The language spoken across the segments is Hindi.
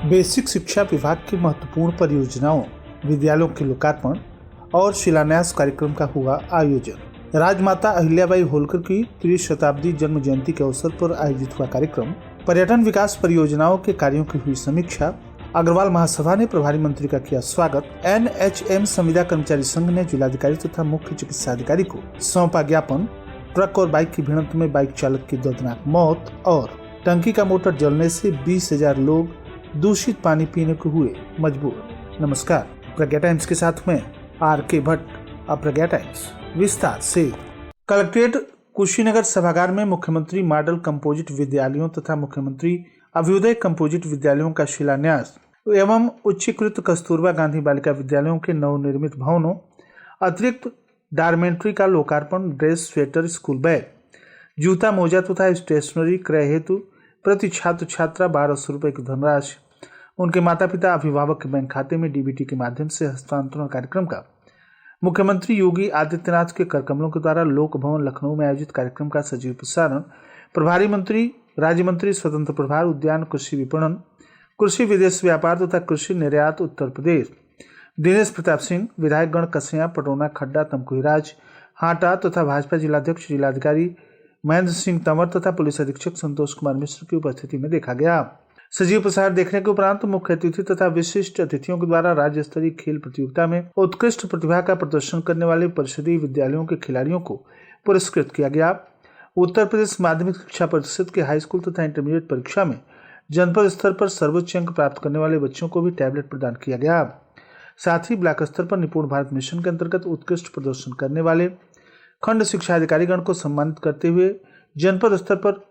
बेसिक शिक्षा विभाग की महत्वपूर्ण परियोजनाओं, विद्यालयों के लोकार्पण और शिलान्यास कार्यक्रम का हुआ आयोजन। राजमाता अहिल्याबाई होलकर की 30 शताब्दी जन्म जयंती के अवसर पर आयोजित हुआ कार्यक्रम, पर्यटन विकास परियोजनाओं के कार्यों की हुई समीक्षा। अग्रवाल महासभा ने प्रभारी मंत्री का किया स्वागत। NHM संविदा कर्मचारी संघ ने जिलाधिकारी तथा मुख्य चिकित्सा अधिकारी को सौंपा ज्ञापन। ट्रक और बाइक की भिड़ंत में बाइक चालक की दर्दनाक मौत और टंकी का मोटर जलने से 20,000 लोग दूषित पानी पीने को हुए मजबूर। नमस्कार, प्रज्ञा टाइम्स के साथ में RK भट्ट। अब प्रज्ञा टाइम्स विस्तार से। कलेक्ट्रेट कुशीनगर सभागार में मुख्यमंत्री मॉडल कंपोजिट विद्यालयों तथा मुख्यमंत्री अभ्युदय कंपोजिट विद्यालयों का शिलान्यास एवं उच्चीकृत कस्तूरबा गांधी बालिका विद्यालयों के नवनिर्मित भवनों, अतिरिक्त डॉर्मेट्री का लोकार्पण, ड्रेस, स्वेटर, स्कूल बैग, जूता, मोजा तथा स्टेशनरी क्रय हेतु प्रति छात्र छात्रा 1200 रुपये की धनराशि उनके माता पिता अभिभावक के बैंक खाते में DBT के माध्यम से हस्तांतरण कार्यक्रम का मुख्यमंत्री योगी आदित्यनाथ के कर कमलों के द्वारा लोक भवन लखनऊ में आयोजित कार्यक्रम का सजीव प्रसारण। प्रभारी मंत्री, राज्य मंत्री स्वतंत्र प्रभार, उद्यान, कृषि विपणन, कृषि विदेश व्यापार तथा कृषि निर्यात उत्तर प्रदेश दिनेश प्रताप सिंह, विधायकगण कसया, पटौना, खड्डा, तमकुहीराज, हाटा तथा भाजपा जिलाध्यक्ष जिलाधिकारी महेंद्र सिंह तंवर तथा पुलिस अधीक्षक संतोष कुमार मिश्र की उपस्थिति में देखा गया। सजीव प्रसारण देखने के उपरांत मुख्य अतिथि तथा विशिष्ट अतिथियों के द्वारा राज्य स्तरीय खेल प्रतियोगिता में उत्कृष्ट प्रतिभा का प्रदर्शन करने वाले परिषदीय विद्यालयों के खिलाड़ियों को पुरस्कृत किया गया। उत्तर प्रदेश माध्यमिक शिक्षा परिषद के हाई स्कूल तथा इंटरमीडिएट परीक्षा में जनपद स्तर पर सर्वोच्च अंक प्राप्त करने वाले बच्चों को भी टैबलेट प्रदान किया गया। साथ ही ब्लॉक स्तर पर निपुण भारत मिशन के अंतर्गत उत्कृष्ट प्रदर्शन करने वाले खंड शिक्षा अधिकारीगण को सम्मानित करते हुए जनपद स्तर पर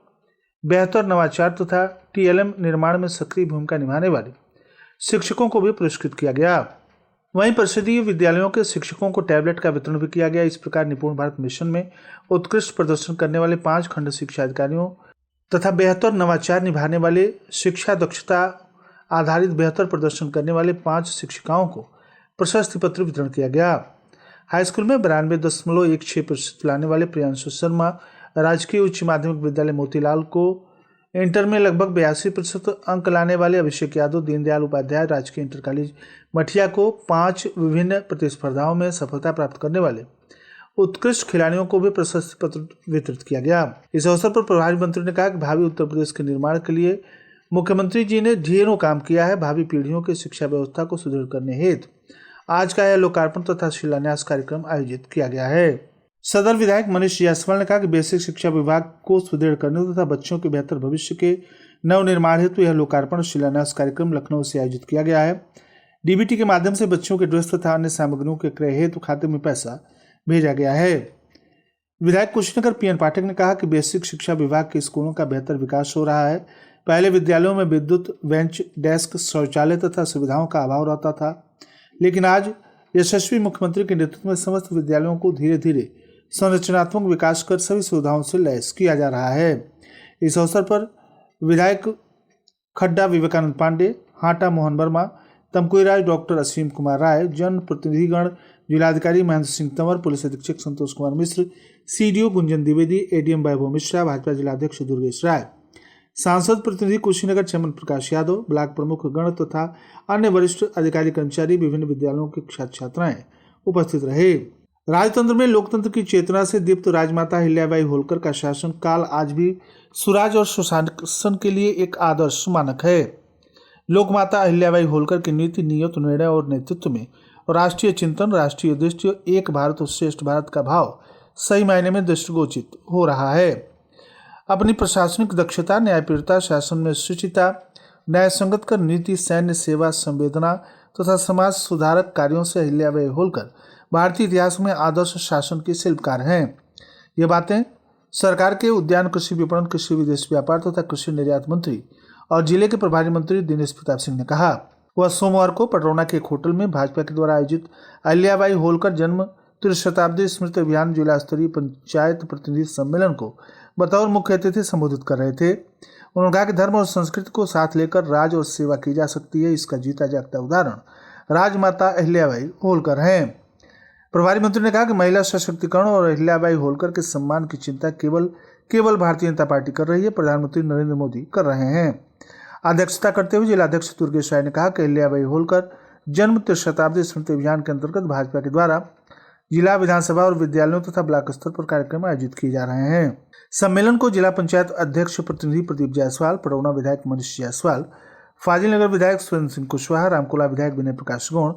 बेहतर नवाचार तथा TLM निर्माण में सक्रिय भूमिका निभाने वाले शिक्षकों को भी पुरस्कृत किया गया। वहीं परिषदीय विद्यालयों के शिक्षकों को टैबलेट का वितरण भी किया गया। इस प्रकार निपुण भारत मिशन में उत्कृष्ट प्रदर्शन करने वाले 5 खंड शिक्षा अधिकारियों तथा बेहतर नवाचार निभाने वाले शिक्षा दक्षता आधारित बेहतर प्रदर्शन करने वाले 5 शिक्षिकाओं को प्रशस्ति पत्र वितरण किया गया। हाई स्कूल में 92.16% लाने वाले प्रियांशु शर्मा, राजकीय उच्च माध्यमिक विद्यालय मोतीलाल को, इंटर में लगभग 82% अंक लाने वाले अभिषेक यादव, दीनदयाल उपाध्याय राजकीय इंटर कॉलेज मठिया को 5 विभिन्न प्रतिस्पर्धाओं में सफलता प्राप्त करने वाले उत्कृष्ट खिलाड़ियों को भी प्रशस्ति पत्र वितरित किया गया। इस अवसर पर प्रभारी मंत्री ने कहा कि भावी उत्तर प्रदेश के निर्माण के लिए मुख्यमंत्री जी ने ढेरों काम किया है। भावी पीढ़ियों की शिक्षा व्यवस्था को सुदृढ़ करने हेतु आज का यह लोकार्पण तथा शिलान्यास कार्यक्रम आयोजित किया गया है। सदर विधायक मनीष जायसवाल ने कहा कि बेसिक शिक्षा विभाग को सुदृढ़ करने तथा बच्चों के बेहतर भविष्य के नवनिर्माण हेतु यह लोकार्पण शिलान्यास कार्यक्रम लखनऊ से आयोजित किया गया है। DBT के माध्यम से बच्चों के ड्रेस तथा अन्य सामग्रियों के क्रय हेतु खाते में पैसा भेजा गया है। विधायक कुशीनगर PN पाठक ने कहा कि बेसिक शिक्षा विभाग के स्कूलों का बेहतर विकास हो रहा है। पहले विद्यालयों में विद्युत, बेंच, डेस्क, शौचालय तथा सुविधाओं का अभाव रहता था, लेकिन आज यशस्वी मुख्यमंत्री के नेतृत्व में समस्त विद्यालयों को धीरे धीरे संरचनात्मक विकास कर सभी सुविधाओं से लैस किया जा रहा है। इस अवसर पर विधायक खड्डा विवेकानंद पांडे, हाटा मोहन वर्मा, तमकुहीराज डॉक्टर असीम कुमार राय, जन प्रतिनिधिगण, जिलाधिकारी महेंद्र सिंह तंवर, पुलिस अधीक्षक संतोष कुमार मिश्र, CDO गुंजन द्विवेदी, ADM वैभव मिश्रा, भाजपा जिलाध्यक्ष दुर्गेश राय, सांसद प्रतिनिधि कुशीनगर चमन प्रकाश यादव, ब्लॉक प्रमुख गण तथा अन्य वरिष्ठ अधिकारी कर्मचारी, विभिन्न विद्यालयों के छात्र छात्राएं उपस्थित रहे। राजतंत्र में लोकतंत्र की चेतना से दीप्त राजमाता अहिल्याबाई होलकर का शासन काल आज भी सुराज और सुशासन के लिए एक आदर्श मानक है। लोकमाता अहिल्याबाई होलकर की नीति, नियत, निर्णय और नेतृत्व में राष्ट्रीय चिंतन, राष्ट्रीय उद्देश्य, एक भारत और श्रेष्ठ भारत का भाव सही मायने में दृष्टिगोचित हो रहा है। अपनी प्रशासनिक दक्षता, न्यायप्रियता, शासन में शुचिता, न्याय संगत कर नीति, सैन्य सेवा, संवेदना तथा समाज सुधारक कार्यों से अहिल्याबाई होलकर भारतीय इतिहास में आदर्श शासन की शिल्पकार हैं। ये बातें सरकार के उद्यान, कृषि विपणन, कृषि विदेश व्यापार तथा कृषि निर्यात मंत्री और जिले के प्रभारी मंत्री दिनेश प्रताप सिंह ने कहा। वह सोमवार को पटरौना के एक होटल में भाजपा के द्वारा आयोजित अहिल्याबाई होलकर जन्म 30 शताब्दी स्मृति अभियान जिला स्तरीय पंचायत प्रतिनिधि सम्मेलन को बतौर मुख्य अतिथि संबोधित कर रहे थे। उन्होंने कहा कि धर्म और संस्कृति को साथ लेकर राज और सेवा की जा सकती है। इसका जीता जागता उदाहरण राजमाता अहिल्याबाई होलकर हैं। प्रभारी मंत्री ने कहा कि महिला सशक्तिकरण और अहिल्याबाई होलकर के सम्मान की चिंता केवल भारतीय जनता पार्टी कर रही है, प्रधानमंत्री नरेंद्र मोदी कर रहे हैं। अध्यक्षता करते हुए जिलाध्यक्ष दुर्गेश राय ने कहा कि अहिल्याबाई होलकर जन्म 3 शताब्दी स्मृति अभियान के अंतर्गत भाजपा के द्वारा जिला विधानसभा और विद्यालयों तथा ब्लॉक स्तर पर कार्यक्रम आयोजित किए जा रहे हैं। सम्मेलन को जिला पंचायत अध्यक्ष प्रतिनिधि प्रदीप जायसवाल, पडरौना विधायक मनीष जायसवाल, फाजिलनगर विधायक सुरेंद्र सिंह कुशवाहा, रामकोला विधायक विनय प्रकाश गौड़,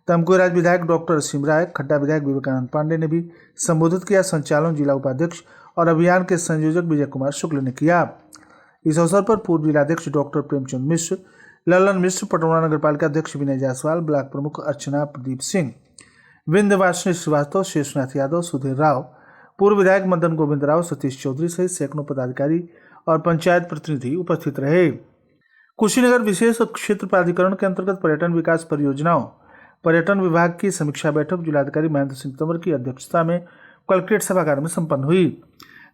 तमकुराज विधायक डॉक्टर असीम राय, खड्डा विधायक विवेकानंद पांडे ने भी संबोधित किया। संचालन जिला उपाध्यक्ष और अभियान के संयोजक विजय कुमार शुक्ल ने किया। इस अवसर पर पूर्व जिलाध्यक्ष डॉक्टर प्रेमचंद मिश्र, ललन मिश्र, पटौना नगर पालिका अध्यक्ष विनय जायसवाल, ब्लॉक प्रमुख अर्चना प्रदीप सिंह, विंध्यवासिनी श्रीवास्तव, शेषनाथ यादव, सुधीर राव, पूर्व विधायक मदन गोविंद राव, सतीश चौधरी सहित सैकड़ों पदाधिकारी और पंचायत प्रतिनिधि उपस्थित रहे। कुशीनगर विशेष क्षेत्र प्राधिकरण के अंतर्गत पर्यटन विकास परियोजनाओं पर्यटन विभाग की समीक्षा बैठक जिलाधिकारी महेंद्र सिंह तंवर की अध्यक्षता में कलेक्ट्रेट सभागार में संपन्न हुई।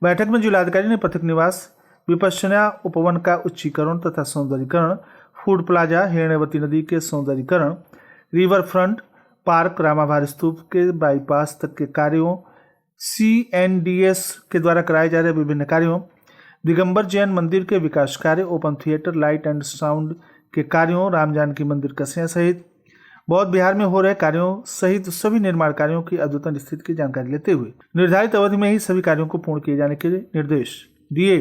बैठक में जिलाधिकारी ने पथिक निवास, विपश्यना उपवन का उच्चीकरण तथा सौंदर्यीकरण, फूड प्लाजा, हिरण्यवती नदी के सौंदर्यीकरण, रिवर फ्रंट पार्क, रामाभार स्तूप के बाईपास तक के कार्यों, CNDS के द्वारा कराए जा रहे विभिन्न कार्यों, दिगंबर जैन मंदिर के विकास कार्य, open theatre, light and sound के कार्यों, राम जानकी मंदिर कस्या सहित बौद्ध बिहार में हो रहे कार्यों सहित सभी निर्माण कार्यों की अद्यतन स्थिति की जानकारी लेते हुए निर्धारित अवधि में ही सभी कार्यों को पूर्ण किए जाने के निर्देश दिए।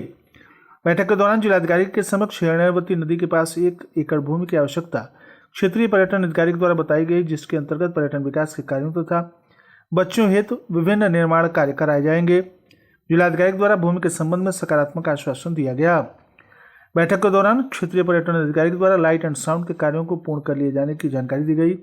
बैठक के दौरान जिलाधिकारी के समक्ष हिरण्यवती नदी के पास 1 एकड़ भूमि की आवश्यकता क्षेत्रीय पर्यटन अधिकारी के द्वारा बताई गई, जिसके अंतर्गत पर्यटन विकास के कार्यों तथा बच्चों हेतु विभिन्न निर्माण कार्य कराए जाएंगे। जिलाधिकारी द्वारा भूमि के संबंध में सकारात्मक आश्वासन दिया गया। बैठक के दौरान क्षेत्रीय पर्यटन अधिकारी के द्वारा लाइट एंड साउंड के कार्यों को पूर्ण कर लिए जाने की जानकारी दी गई।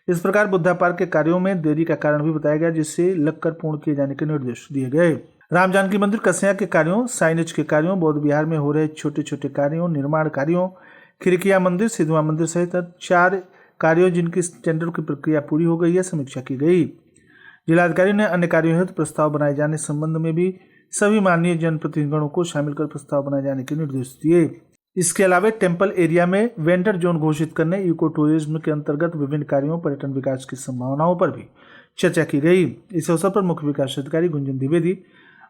इस प्रकार बुद्धा पार्क के कार्यों में देरी का कारण भी बताया गया, जिससे लगकर पूर्ण किए जाने के निर्देश दिए गए। राम जानकी मंदिर कस्या के कार्यों, साइनेज के कार्यों, बौद्ध बिहार में हो रहे छोटे छोटे कार्यों, निर्माण कार्यों, खिड़किया मंदिर, सिद्धवा मंदिर सहित 4 कार्यों जिनकी टेंडर की प्रक्रिया पूरी हो गई है, समीक्षा की गई। जिलाधिकारी ने अन्य कार्यों हेतु प्रस्ताव बनाए जाने संबंध में भी सभी माननीय जनप्रतिनिधिगणों को शामिल कर प्रस्ताव बनाए जाने के निर्देश दिए। इसके अलावा टेम्पल एरिया में वेंडर जोन घोषित करने, इको टूरिज्म के अंतर्गत विभिन्न कार्यों, पर्यटन विकास की संभावनाओं पर भी चर्चा की गई। इस अवसर पर मुख्य विकास अधिकारी गुंजन द्विवेदी,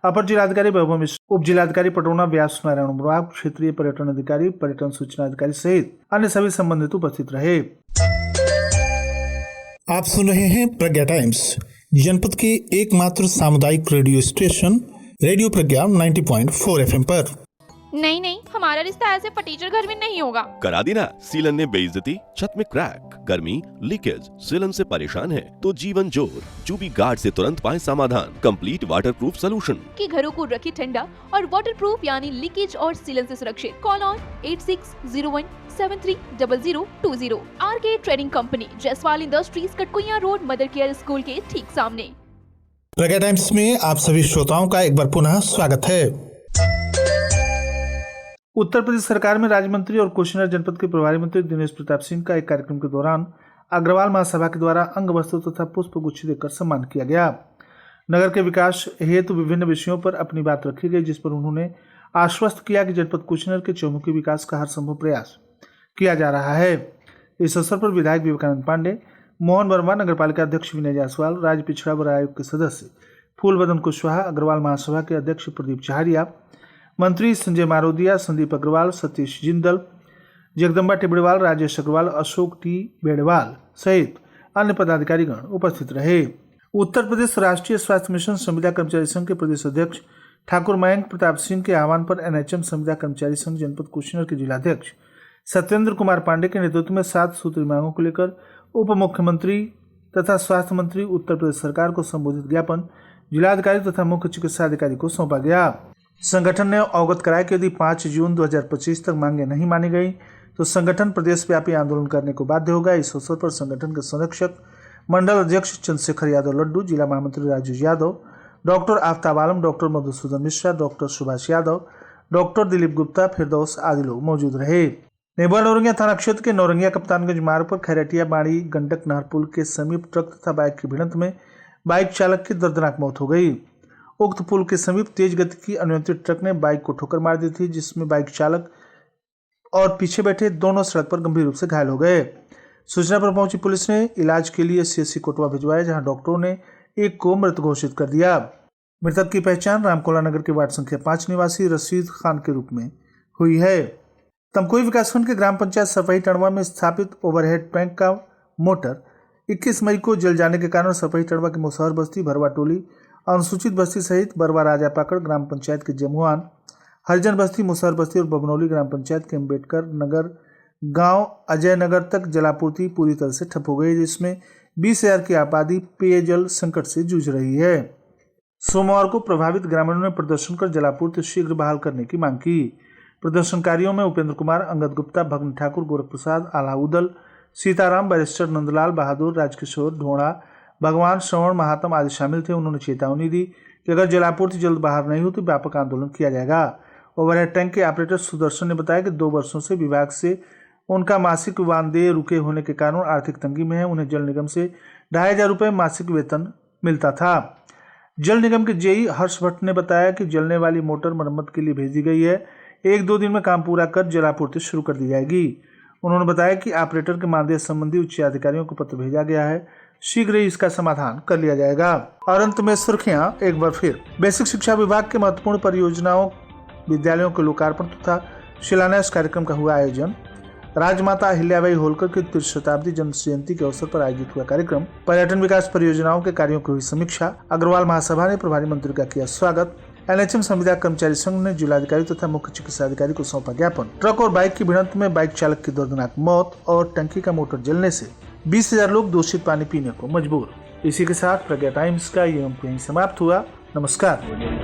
अपर जिलाधिकारी वैभव मिश्र, उप जिलाधिकारी पटौना व्यास नारायण उमराव, क्षेत्रीय पर्यटन अधिकारी, पर्यटन सूचना अधिकारी सहित अन्य सभी संबंधित उपस्थित रहे। आप सुन रहे हैं प्रज्ञा टाइम्स, जनपद के एकमात्र सामुदायिक रेडियो स्टेशन रेडियो प्रज्ञा 90.4 FM पर। नहीं, हमारा रिश्ता ऐसे फटीचर घर में नहीं होगा। करा दी ना सीलन ने बेइज्जती, छत में क्रैक, गर्मी, लीकेज, सीलन से परेशान है तो जीवन जोर चूबी गार्ड से तुरंत पाए समाधान। कंप्लीट वाटर प्रूफ सोल्यूशन कि घरों को रखे ठंडा और वाटर प्रूफ यानी लीकेज और सीलन से सुरक्षित। Call on 8601730020। RK trading company, Jaiswal industries, Katkuiya road, mother care school के ठीक सामने। प्रज्ञा टाइम्स में आप सभी श्रोताओं का एक बार पुनः स्वागत है। उत्तर प्रदेश सरकार में राज्य मंत्री और कुशीनगर जनपद के प्रभारी मंत्री दिनेश प्रताप सिंह का एक कार्यक्रम के दौरान अग्रवाल महासभा के द्वारा अंग वस्त्र तथा पुष्प गुच्छ देकर सम्मान किया गया। नगर के विकास हेतु विभिन्न विषयों पर अपनी बात रखी गई, जिस पर उन्होंने आश्वस्त किया कि जनपद कुशीनगर के चौमुखी विकास का हर संभव प्रयास किया जा रहा है। इस अवसर पर विधायक विवेकानंद पांडे, मोहन वर्मा, नगर पालिका अध्यक्ष विनय जायसवाल, राज्य पिछड़ा वर्ग आयोग के सदस्य फूलबदन कुशवाहा, अग्रवाल महासभा के अध्यक्ष प्रदीप चहारिया, मंत्री संजय मारोदिया, संदीप अग्रवाल, सतीश जिंदल, जगदम्बा टिबड़ेवाल, राजेश अग्रवाल, अशोक टी बेड़वाल सहित अन्य पदाधिकारीगण उपस्थित रहे। उत्तर प्रदेश राष्ट्रीय स्वास्थ्य मिशन संविदा कर्मचारी संघ के प्रदेश अध्यक्ष ठाकुर मयंक प्रताप सिंह के आह्वान पर NHM संविदा कर्मचारी संघ जनपद कुशीनगर के जिलाध्यक्ष सत्येंद्र कुमार पांडे के नेतृत्व में 7 सूत्री मांगों को लेकर उप मुख्यमंत्री तथा स्वास्थ्य मंत्री उत्तर प्रदेश सरकार को संबोधित ज्ञापन जिलाधिकारी तथा मुख्य चिकित्सा अधिकारी को सौंपा गया। संगठन ने अवगत कराया कि यदि 5 जून 2025 तक मांगे नहीं मानी गई तो संगठन प्रदेश व्यापी आंदोलन करने को बाध्य होगा। इस अवसर पर संगठन के संरक्षक मंडल अध्यक्ष चंद्रशेखर यादव लड्डू, जिला महामंत्री Raju Yadav, doctor Aftab Alam, doctor Madhusudan Mishra, doctor Subhash Yadav, doctor Dilip Gupta, Firdaus आदि लोग मौजूद रहे। नेबुआ नौरंगिया थाना क्षेत्र के नौरंगिया कप्तानगंज मार्ग पर खैरटिया बाड़ी गंडक नहर पुल के समीप ट्रक तथा बाइक की भिड़ंत में बाइक चालक की दर्दनाक मौत हो गई। उक्त पुल के समीप तेज गति की अनियंत्रित ट्रक ने बाइक को ठोकर मार दी थी, जिसमें बाइक चालक और पीछे बैठे दोनों सड़क पर गंभीर रूप से घायल हो गए। सूचना पर पहुंची पुलिस ने इलाज के लिए CSC कोटवा भिजवाया, जहां डॉक्टरों ने एक को मृत घोषित कर दिया। मृतक की पहचान रामकोला नगर के वार्ड संख्या 5 निवासी रशीद खान के रूप में हुई है। तमकुही विकासखंड के ग्राम पंचायत सफाई टड़वा में स्थापित ओवरहेड टैंक का मोटर 21 मई को जल जाने के कारण सफाई टड़वा की मुसहर बस्ती, भरवा टोली, अनुसूचित बस्ती सहित बरवा राजा पाकड़ ग्राम पंचायत के जमुआन, हरिजन बस्ती, मुसहर बस्ती और बबनौली ग्राम पंचायत के अम्बेडकर नगर गांव अजय नगर तक जलापूर्ति पूरी तरह से ठप हो गई, जिसमें 20,000 की आबादी पेयजल संकट से जूझ रही है। सोमवार को प्रभावित ग्रामीणों ने प्रदर्शन कर जलापूर्ति शीघ्र बहाल करने की मांग की। प्रदर्शनकारियों में उपेंद्र कुमार, अंगद गुप्ता, भगन ठाकुर, गोरख प्रसाद, आलाउदल, सीताराम, बैरिस्टर नंदलाल बहादुर, राजकिशोर ढोणा, भगवान श्रवण महात्म आदि शामिल थे। उन्होंने चेतावनी दी कि अगर जलापूर्ति जल्द बाहर नहीं हो तो व्यापक आंदोलन किया जाएगा। ओवरहेड टैंक के ऑपरेटर सुदर्शन ने बताया कि 2 वर्षों से विभाग से उनका मासिक मानदेय रुके होने के कारण आर्थिक तंगी में है। उन्हें जल निगम से 2,500 रुपये मासिक वेतन मिलता था। जल निगम के जेई हर्ष भट्ट ने बताया कि जलने वाली मोटर मरम्मत के लिए भेजी गई है। 1-2 दिन में काम पूरा कर जलापूर्ति शुरू कर दी जाएगी। उन्होंने बताया कि ऑपरेटर के मानदेय संबंधी उच्च अधिकारियों को पत्र भेजा गया है, शीघ्र ही इसका समाधान कर लिया जाएगा। और अंत में सुर्खियां एक बार फिर। बेसिक शिक्षा विभाग के महत्वपूर्ण परियोजनाओं, विद्यालयों के लोकार्पण तथा शिलान्यास कार्यक्रम का हुआ आयोजन। राजमाता अहिल्याबाई होलकर की 30 शताब्दी जन्म जयंती के अवसर पर आयोजित हुआ कार्यक्रम। पर्यटन विकास परियोजनाओं के कार्यों की हुई समीक्षा। अग्रवाल महासभा ने प्रभारी मंत्री का किया स्वागत। एनएचएम संविदा कर्मचारी संघ ने जिलाधिकारी तथा मुख्य चिकित्सा अधिकारी को सौंपा ज्ञापन। ट्रक और बाइक की भिड़ंत में बाइक चालक की दर्दनाक मौत और टंकी का मोटर जलने से 20,000 लोग दूषित पानी पीने को मजबूर। इसी के साथ प्रज्ञा टाइम्स का ये अंक यहीं समाप्त हुआ। नमस्कार।